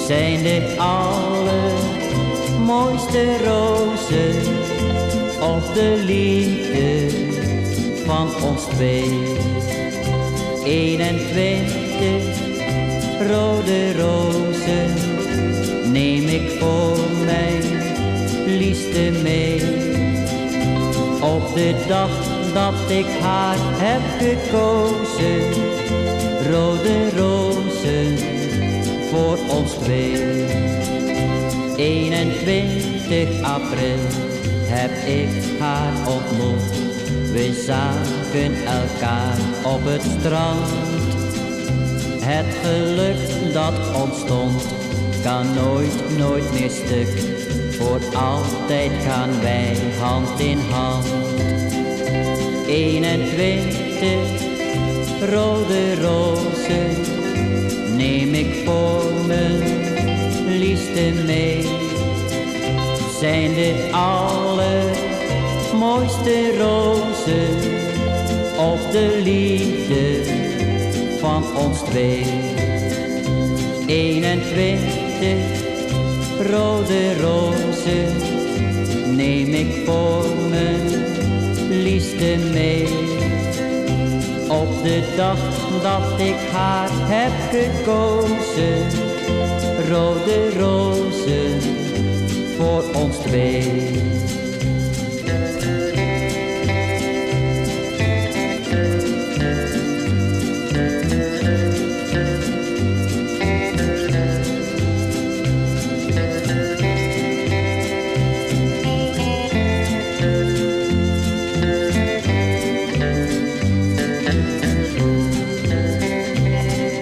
zijn de allermooiste rozen op de liefde van ons twee. 21 rode rozen neem ik voor mijn liefste mee. Op de dag dat ik haar heb gekozen, rode rozen voor ons twee. 21 april heb ik haar ontmoet. We zagen elkaar op het strand. Het geluk dat ontstond kan nooit meer stuk. Voor altijd gaan wij hand in hand. 21 rode rozen neem ik voor mijn liefste mee. Zijn de allermooiste rozen op de liefde van ons twee. 21 rode rozen neem ik voor mijn liefste mee. Op de dag dat ik haar heb gekozen, rode rozen voor ons twee.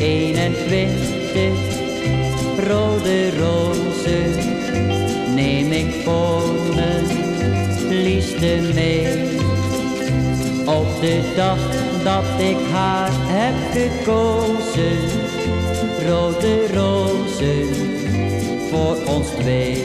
21 rode rozen neem ik voor mijn liefste mee. Op de dag dat ik haar heb gekozen, rode rozen voor ons twee.